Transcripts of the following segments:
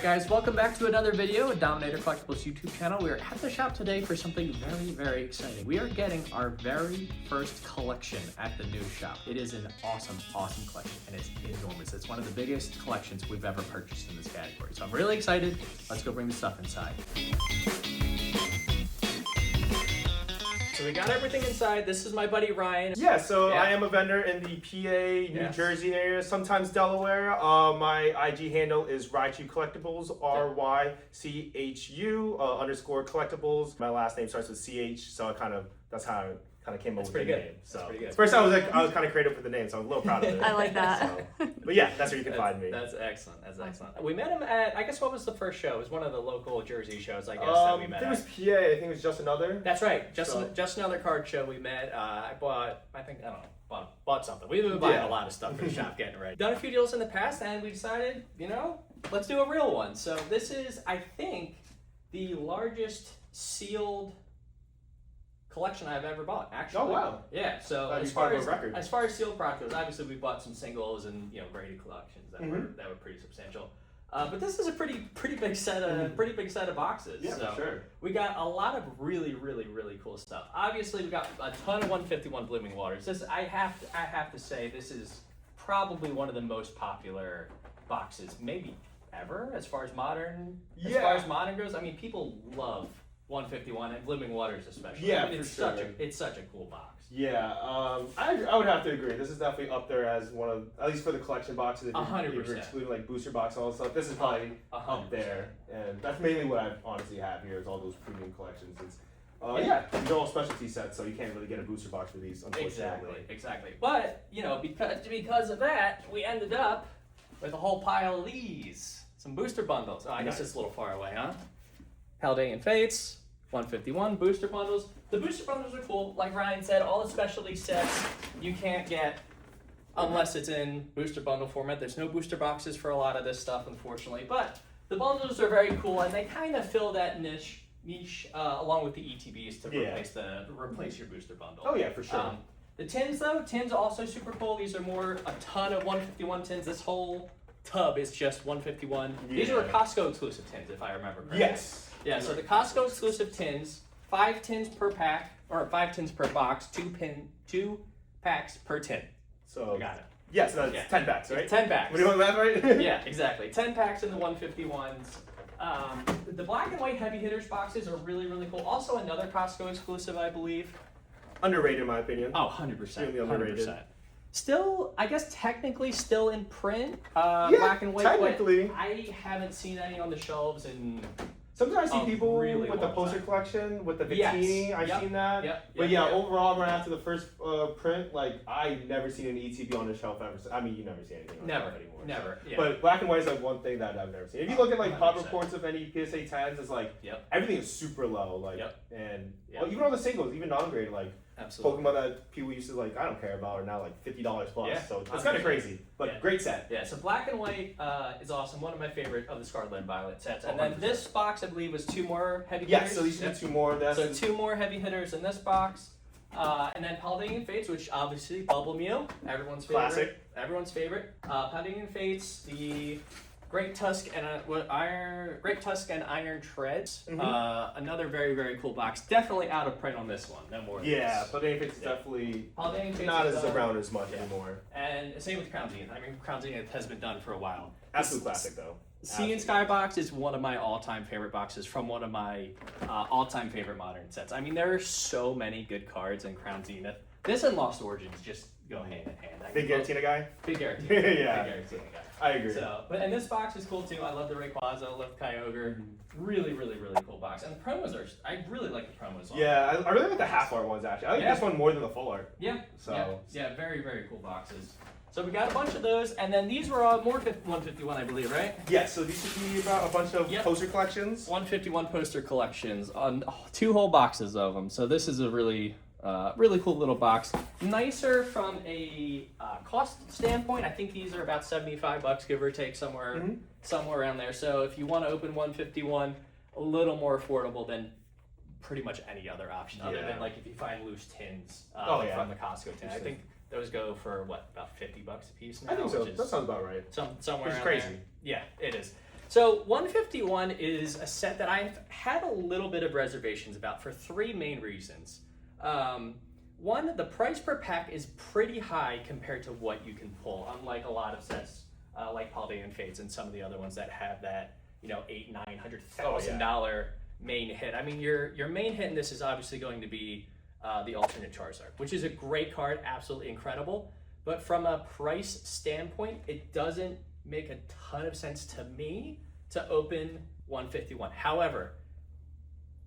guys, welcome back to another video at Dominator Collectibles YouTube channel. We are at the shop today for something very, very exciting. We are getting our very first collection at the new shop. It is an awesome, awesome collection, and it's enormous. It's one of the biggest collections we've ever purchased in this category. So I'm really excited. Let's go bring the stuff inside. So we got everything inside. This is my buddy Ryan. Yeah, I am a vendor in the PA, New Jersey area, sometimes Delaware. My IG handle is Rychu Collectibles, RYCHU _ collectibles. My last name starts with CH, so that's how I came up with the name. So pretty good. First I was kind of creative with the name, so I'm a little proud of it. I like that. But yeah, that's where you can find me. That's excellent. That's excellent. We met him at, I guess, what was the first show? It was one of the local Jersey shows, I guess, that we met I think it was at. PA. I think it was Just Another. That's right. Just another card show we met. I bought something. We've been buying a lot of stuff for the shop getting ready. Done a few deals in the past, and we decided, let's do a real one. So this is, I think, the largest sealed collection I've ever bought, actually. Oh wow! Yeah. So as far as sealed product goes, obviously we bought some singles and graded collections that were pretty substantial. But this is a pretty big set of boxes. Yeah, so for sure. We got a lot of really cool stuff. Obviously, we got a ton of 151 Blooming Waters. This I have to say, this is probably one of the most popular boxes maybe ever as far as modern goes. I mean, people love 151 and Blooming Waters especially. Yeah, I mean, it's such a cool box. Yeah, I would have to agree. This is definitely up there as one of, at least for the collection boxes. If you're excluding like booster box and all that stuff, this is probably 100%. up there. And that's mainly what I honestly have here is all those premium collections. It's these are all specialty sets, so you can't really get a booster box for these, unfortunately. Exactly. But because of that, we ended up with a whole pile of these, some booster bundles. Oh, I guess it's a little far away, huh? Paldean Fates, 151 booster bundles. The booster bundles are cool. Like Ryan said, all the specialty sets you can't get unless it's in booster bundle format. There's no booster boxes for a lot of this stuff, unfortunately. But the bundles are very cool, and they kind of fill that niche along with the ETBs to replace your booster bundle. Oh yeah, for sure. The tins also super cool. These are a ton of 151 tins. This whole tub is just 151. Yeah. These are Costco exclusive tins, if I remember correctly. Yes. Yeah, so the Costco exclusive tins, 5 tins per pack, or 5 tins per box, 2 packs per tin. So I got it. Yeah, so that's 10 packs, right? 10 packs. What do you want that right? Yeah, exactly. 10 packs in the 151s. The black and white heavy hitters boxes are really cool. Also another Costco exclusive, I believe. Underrated in my opinion. Oh, 100%. Really underrated. 100%. Still, I guess technically still in print. Black and white. Technically. I haven't seen any on the shelves in... Sometimes I see people really with the poster collection, with the bikini, I've seen that. But overall, right after the first print, I never seen an ETB on the shelf ever. I mean, you never see anything on the shelf anymore. Never. So. Yeah. But black and white is one thing that I've never seen. If you look at pop reports of any PSA 10s, it's everything is super low. And even on the singles, even non-graded, absolutely. Pokemon that people used to I don't care about are now $50 plus. Yeah. So it's kind of crazy, but great set. Yeah, so black and white is awesome. One of my favorite of the Scarlet and Violet sets. And 100%. then this box, I believe, was 2 more heavy hitters. Yeah, so these are 2 more. So 2 more heavy hitters in this box. And then Paldean Fates, which obviously Bubble Mew, everyone's favorite. Classic. Everyone's favorite. Paldean Fates, the Great Tusk and Iron Treads. Another very cool box. Definitely out of print on this one. No more. Yeah, Paldean Fates is definitely not as around as much anymore. And same with Crown Zenith. I mean, Crown Zenith has been done for a while. Absolute classic though. Sea and Sky box is one of my all-time favorite boxes from one of my all-time favorite modern sets. I mean, there are so many good cards in Crown Zenith. This and Lost Origins just go hand in hand. Big Giratina guy? Big Giratina. Yeah. Big Giratina guy. I agree. And this box is cool too. I love the Rayquaza, I love Kyogre. Really cool box. And the promos I really like the promos. Yeah, I really like the half art ones actually. I like this one more than the full art. Yeah. So. Yeah, very cool boxes. So we got a bunch of those, and then these were all more 151, I believe, right? Yeah, so these should be about a bunch of poster collections. 151 poster collections on 2 whole boxes of them. So this is a really cool little box. Nicer from a cost standpoint. I think these are about $75, give or take, somewhere around there. So if you want to open 151, a little more affordable than pretty much any other option, other than if you find loose tins from the Costco tin. I think those go for about $50 a piece now. I think so. That sounds about right. Somewhere. Which is crazy. There. Yeah, it is. So 151 is a set that I've had a little bit of reservations about for three main reasons. One, the price per pack is pretty high compared to what you can pull, unlike a lot of sets like Paldean Fates and some of the other ones that have that, $800,000-$900,000 main hit. I mean, your main hit in this is obviously going to be the alternate Charizard, which is a great card, absolutely incredible. But from a price standpoint, it doesn't make a ton of sense to me to open 151. However,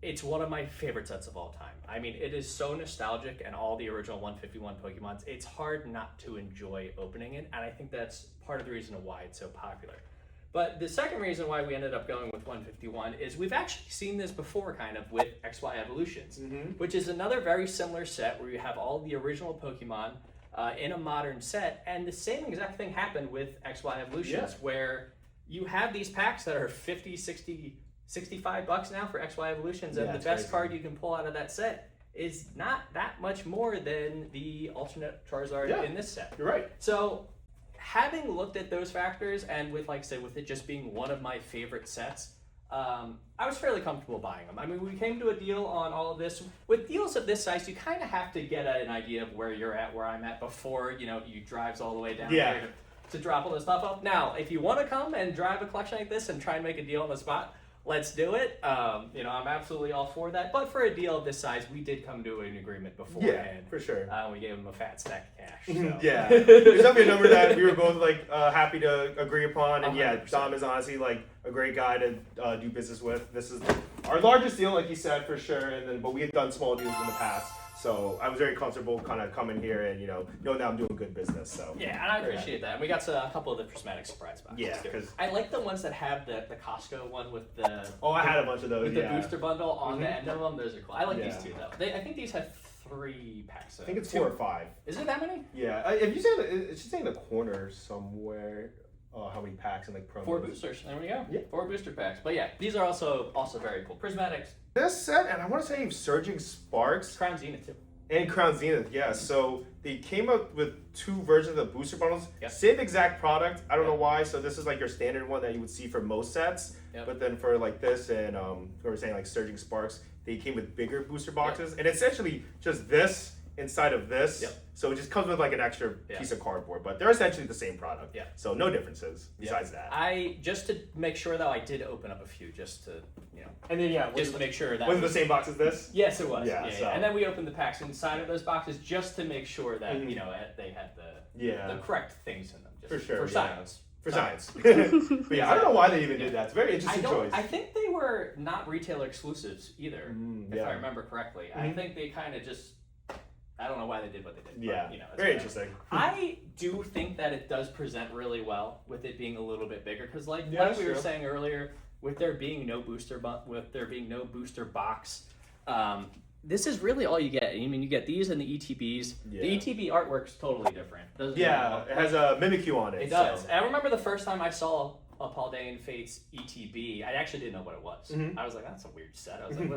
it's one of my favorite sets of all time. I mean, it is so nostalgic, and all the original 151 Pokemons, it's hard not to enjoy opening it, and I think that's part of the reason why it's so popular. But the second reason why we ended up going with 151 is we've actually seen this before kind of with XY Evolutions, which is another very similar set where you have all the original Pokemon in a modern set, and the same exact thing happened with XY Evolutions, where you have these packs that are 50, 60, $65 now for XY Evolutions, and the best card you can pull out of that set is not that much more than the alternate Charizard in this set. You're right. So having looked at those factors, and with, like I said, with it just being one of my favorite sets, I was fairly comfortable buying them. I mean, we came to a deal on all of this. With deals of this size, you kind of have to get an idea of where you're at, where I'm at, before, you drives all the way down here to drop all this stuff up. Now, if you want to come and drive a collection like this and try and make a deal on the spot, let's do it. I'm absolutely all for that. But for a deal of this size, we did come to an agreement beforehand. Yeah, for sure. We gave him a fat stack of cash. So. Yeah. There's definitely a number that we were both happy to agree upon. And 100%. Dom is honestly a great guy to do business with. This is our largest deal, like you said, for sure. But we have done small deals in the past. So I was very comfortable kind of coming here and, knowing that I'm doing good business. So yeah, and I appreciate that. And we got a couple of the prismatic surprise boxes. Yeah, too. because I like the ones that have the Costco one with the. Oh, I had a bunch of those. With the booster bundle on the end of them. Those are cool. I like these two though. I think these have 3 packs. I think it's 4 or 5. Is it that many? Yeah. If you say it should say in the corner somewhere. How many packs and promos? 4 boosters. There we go. Yeah. 4 booster packs. But yeah, these are also very cool. Prismatics. This set, and I want to say Surging Sparks. Crown Zenith too. And Crown Zenith, yeah. So they came up with 2 versions of booster bundles. Yep. Same exact product. I don't know why. So this is your standard one that you would see for most sets. Yep. But then for this and we were saying Surging Sparks, they came with bigger booster boxes. And essentially just this inside of this. Yep. So it just comes with an extra piece of cardboard. But they're essentially the same product. Yeah. So no differences besides that. Just to make sure though, I did open up a few just to And then just to make sure that was it the same box as this? Yes, it was. Yeah, so. And then we opened the packs inside of those boxes just to make sure that they had the correct things in them. Just for sure. For science. For science. But yeah, I don't know why they even did that. It's a very interesting choice. I think they were not retailer exclusives either, if I remember correctly. I think they kind of just. I don't know why they did what they did. Yeah, but, very interesting. I do think that it does present really well with it being a little bit bigger, because like we were saying earlier, with there being no booster box, this is really all you get. I mean, you get these and the ETBs. Yeah. The ETB artwork's totally different. It has a Mimikyu on it. It does. So. And I remember the first time I saw a Paldean Fates ETB, I actually didn't know what it was. I was like, that's a weird set. I was like,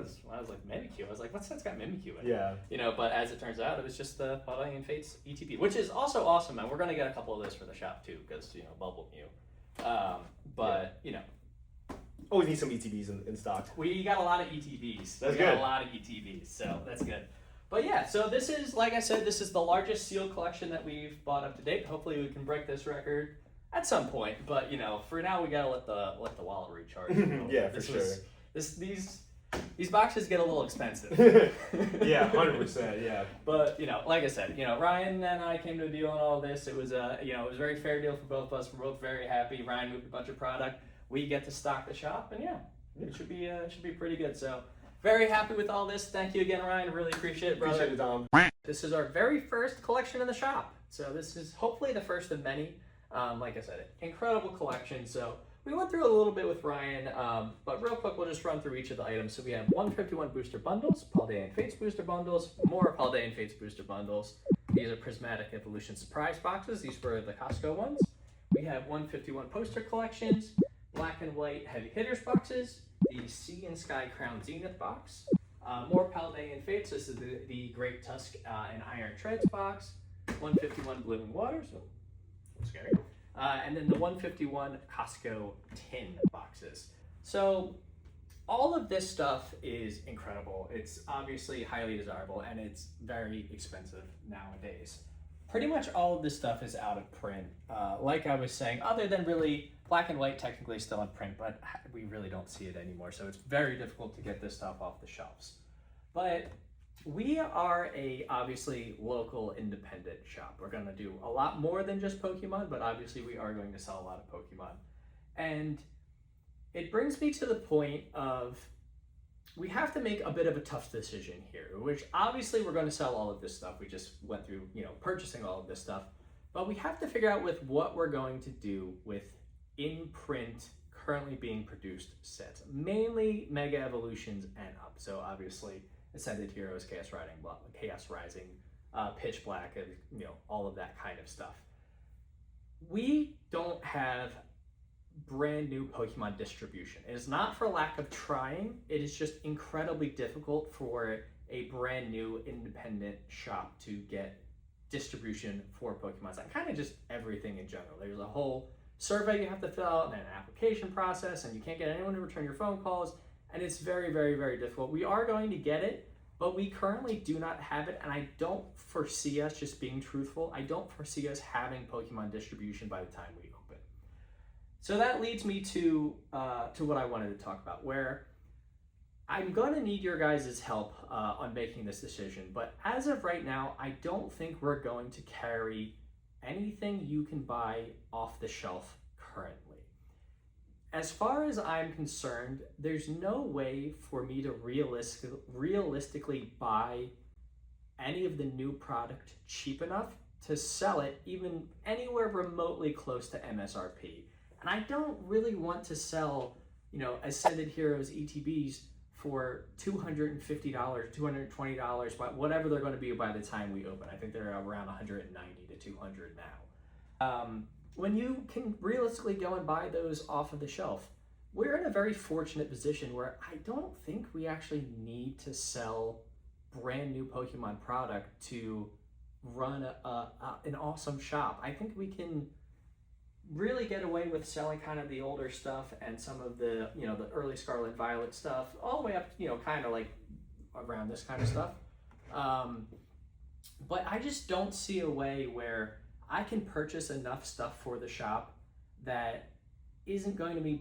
Mimikyu. I was like, what set's got Mimikyu in it? Yeah. But as it turns out, it was just the Paldean Fates ETB, which is also awesome, and we're going to get a couple of those for the shop too, because, Bubble Mew. Always need some ETBs in stock. We got a lot of ETBs. That's we good. got a lot of ETBs, so that's good. But yeah, so this is, like I said, this is the largest sealed collection that we've bought up to date. Hopefully we can break this record at some point, but for now we gotta let the wallet recharge. Yeah, for sure. These boxes get a little expensive. Yeah, 100%. Yeah. But like I said, Ryan and I came to a deal on all this. It was it was a very fair deal for both of us. We're both very happy. Ryan moved a bunch of product. We get to stock the shop, and it should be pretty good. So very happy with all this. Thank you again, Ryan. Really appreciate it, brother. Appreciate it, Dom. This is our very first collection in the shop. So this is hopefully the first of many. Like I said, incredible collection. So we went through a little bit with Ryan, but real quick, we'll just run through each of the items. So we have 151 booster bundles, Paldean Fates booster bundles, more Paldean Fates booster bundles. These are Prismatic Evolution surprise boxes. These were the Costco ones. We have 151 poster collections, black and white heavy hitters boxes, the Sea and Sky Crown Zenith box, more Paldean Fates. This is the Great Tusk and Iron Treads box, 151 Blooming Waters. Oh, scary. and then the 151 Costco tin boxes. So all of this stuff is incredible. It's obviously highly desirable, and it's very expensive nowadays. Pretty much all of this stuff is out of print. Like I was saying, other than really black and white, technically still in print, but we really don't see it anymore. So it's very difficult to get this stuff off the shelves. But we are a obviously local independent shop. We're going to do a lot more than just Pokemon, but obviously we are going to sell a lot of Pokemon. And it brings me to the point of we have to make a bit of a tough decision here, which obviously we're going to sell all of this stuff. We just went through, purchasing all of this stuff, but we have to figure out with what we're going to do with in print currently being produced sets, mainly Mega Evolutions and up. So obviously Ascended Heroes, Chaos Rising, Pitch Black, and all of that kind of stuff. We don't have brand new Pokemon distribution. It is not for lack of trying, it is just incredibly difficult for a brand new independent shop to get distribution for Pokemon and kind of just everything in general. There's a whole survey you have to fill out and an application process, and you can't get anyone to return your phone calls, and it's very, very, very difficult. We are going to get it, but we currently do not have it, and I don't foresee us, just being truthful, I don't foresee us having Pokemon distribution by the time we open. So that leads me to what I wanted to talk about, where I'm going to need your guys' help on making this decision. But as of right now, I don't think we're going to carry anything you can buy off the shelf currently. As far as I'm concerned, there's no way for me to realistically buy any of the new product cheap enough to sell it even anywhere remotely close to MSRP. And I don't really want to sell, Ascended Heroes ETBs for $250, $220, but whatever they're going to be by the time we open. I think they're around $190 to $200 now. When you can realistically go and buy those off of the shelf, we're in a very fortunate position where I don't think we actually need to sell brand new Pokemon product to run an awesome shop. I think we can really get away with selling kind of the older stuff and some of the, the early Scarlet Violet stuff, all the way up, kind of like around this kind of stuff. But I just don't see a way where I can purchase enough stuff for the shop that isn't going to be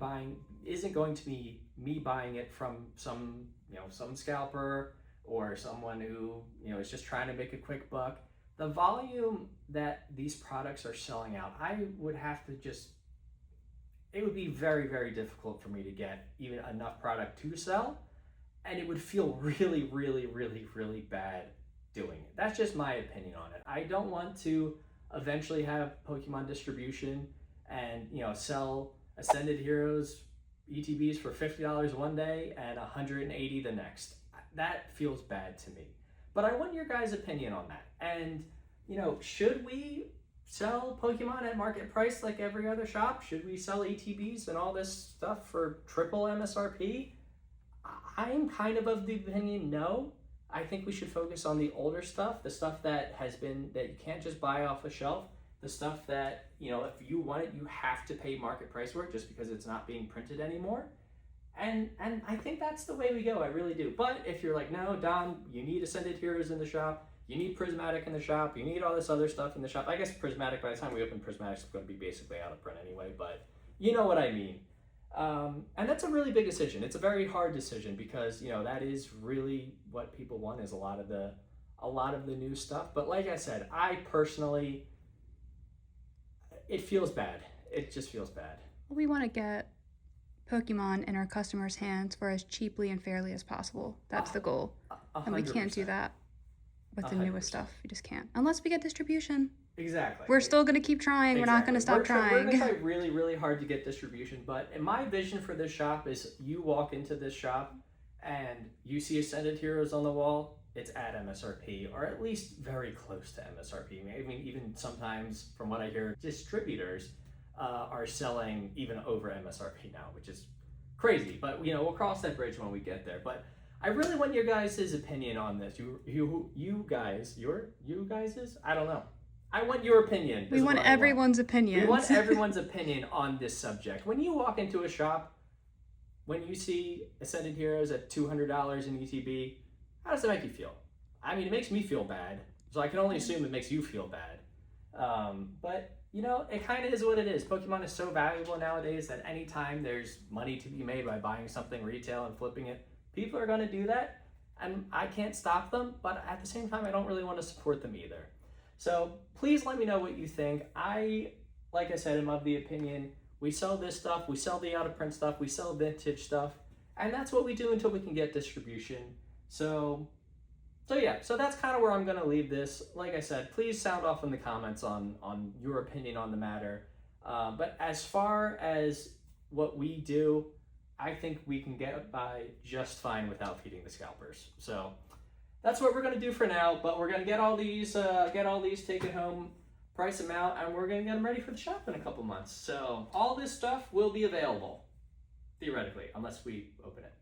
me buying it from some scalper or someone who, is just trying to make a quick buck. The volume that these products are selling out, I would have to it would be very, very difficult for me to get even enough product to sell, and it would feel really, really, really, really bad doing it. That's just my opinion on it. I don't want to eventually have Pokemon distribution and, sell Ascended Heroes ETBs for $50 one day and $180 the next. That feels bad to me. But I want your guys' opinion on that. And, should we sell Pokemon at market price like every other shop? Should we sell ETBs and all this stuff for triple MSRP? I'm kind of the opinion no. I think we should focus on the older stuff, the stuff that you can't just buy off the shelf, the stuff that, if you want it, you have to pay market price for it just because it's not being printed anymore. And I think that's the way we go, I really do. But if you're like, no, Dom, you need Ascended Heroes in the shop, you need Prismatic in the shop, you need all this other stuff in the shop. I guess Prismatic, by the time we open, Prismatic's going to be basically out of print anyway, but you know what I mean. And that's a really big decision. It's a very hard decision because, that is really what people want, is a lot of the new stuff. But like I said, I personally, it feels bad. It just feels bad. We want to get Pokemon in our customers' hands for as cheaply and fairly as possible. That's the goal. 100%. And we can't do that with the 100%. newest stuff. We just can't. Unless we get distribution. Exactly. We're still going to keep trying. Exactly. We're not going to stop trying. We're going to try really, really hard to get distribution. But my vision for this shop is you walk into this shop and you see Ascended Heroes on the wall, it's at MSRP, or at least very close to MSRP. I mean, even sometimes, from what I hear, distributors are selling even over MSRP now, which is crazy. But, we'll cross that bridge when we get there. But I really want your guys' opinion on this. You guys'? I don't know. I want your opinion. We want everyone's opinions. We want everyone's opinion on this subject. When you walk into a shop, when you see Ascended Heroes at $200 in ETB, how does that make you feel? I mean, it makes me feel bad, so I can only assume it makes you feel bad. But, you know, it kind of is what it is. Pokemon is so valuable nowadays that anytime there's money to be made by buying something retail and flipping it, people are going to do that, and I can't stop them, but at the same time, I don't really want to support them either. So please let me know what you think. Like I said, am of the opinion, we sell this stuff, we sell the out-of-print stuff, we sell vintage stuff, and that's what we do until we can get distribution. So that's kind of where I'm going to leave this. Like I said, please sound off in the comments on your opinion on the matter. But as far as what we do, I think we can get by just fine without feeding the scalpers. So that's what we're going to do for now, but we're going to get all these taken home, price them out, and we're going to get them ready for the shop in a couple months. So all this stuff will be available, theoretically, unless we open it.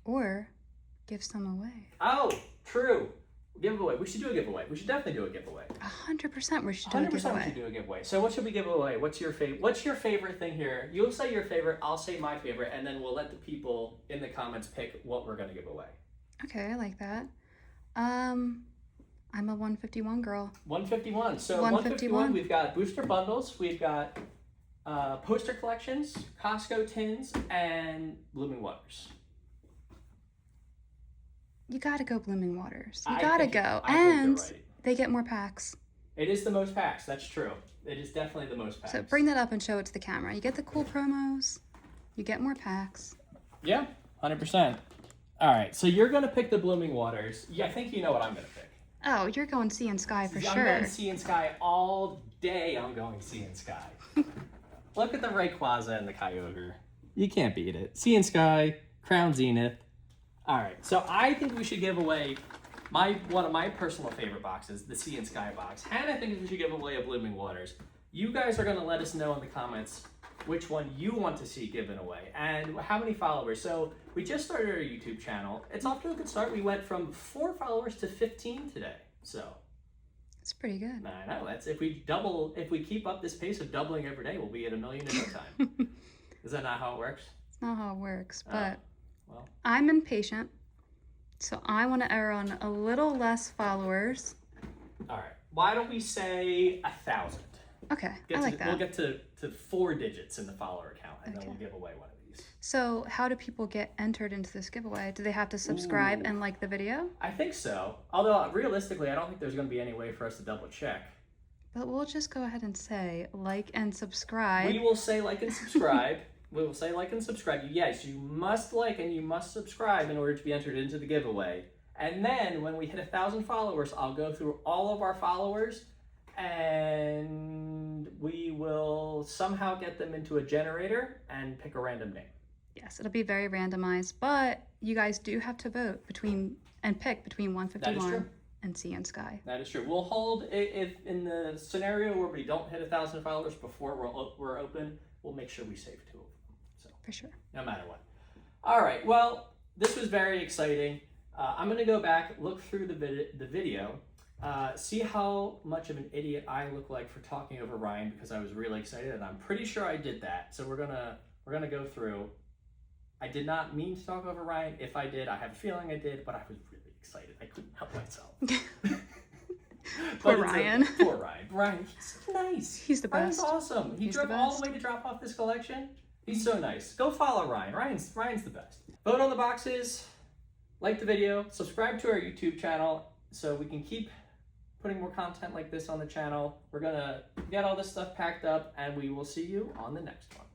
Or give some away. Oh, true. Giveaway. We should do a giveaway. We should definitely do a giveaway. 100% we should do a 100% we giveaway. should do a giveaway. So what should we give away? What's your favorite thing here? You'll say your favorite, I'll say my favorite, and then we'll let the people in the comments pick what we're going to give away. Okay, I like that. I'm a 151 girl. 151. So 151. We've got booster bundles. We've got poster collections, Costco tins, and Blooming Waters. You gotta go Blooming Waters. You I gotta think- go. I think And you're right. they get more packs. It is the most packs. That's true. It is definitely the most packs. So bring that up and show it to the camera. You get the cool promos. You get more packs. Yeah, 100%. All right, so you're going to pick the Blooming Waters. Yeah, I think you know what I'm going to pick. Oh, you're going Sea and Sky for I'm sure. going Sea and Sky all day. I'm going Sea and Sky. Look at the Rayquaza and the Kyogre. You can't beat it. Sea and Sky, Crown Zenith. All right, so I think we should give away one of my personal favorite boxes, the Sea and Sky box. And I think we should give away a Blooming Waters. You guys are going to let us know in the comments which one you want to see given away and how many followers. So we just started our YouTube channel. It's off to a good start. We went from 4 followers to 15 today. So It's pretty good. I know, that's if we keep up this pace of doubling every day, we'll be at 1 million in no time. Is that not how it works? It's not how it works, but well. I'm impatient, so I want to err on a little less followers. All right. Why don't we say 1,000? Okay, I like that. We'll get to 4 digits in the follower count, and then Okay. we'll give away one of these. So how do people get entered into this giveaway? Do they have to subscribe and like the video? I think so. Although realistically, I don't think there's going to be any way for us to double check. But we'll just go ahead and say like and subscribe. We will say like and subscribe. We will say like and subscribe. Yes, you must like and you must subscribe in order to be entered into the giveaway. And then when we hit 1,000 followers, I'll go through all of our followers and we will somehow get them into a generator and pick a random name. Yes, it'll be very randomized, but you guys do have to vote between 151 and Sea and Sky. That is true. We'll hold, if in the scenario where we don't hit 1,000 followers before we're open, we'll make sure we save 2 of them. So For sure. no matter what. All right. Well, this was very exciting. I'm going to go back, look through the video, see how much of an idiot I look like for talking over Ryan because I was really excited, and I'm pretty sure I did that. So we're gonna go through. I did not mean to talk over Ryan. If I did, I have a feeling I did, but I was really excited. I couldn't help myself. Poor Ryan. Poor Ryan. Ryan, he's so nice. He's the Ryan's best. awesome. He He's drove the all best. the way to drop off this collection. He's so nice. Go follow Ryan. Ryan's the best. Vote on the boxes, like the video, subscribe to our YouTube channel so we can keep putting more content like this on the channel. We're gonna get all this stuff packed up and we will see you on the next one.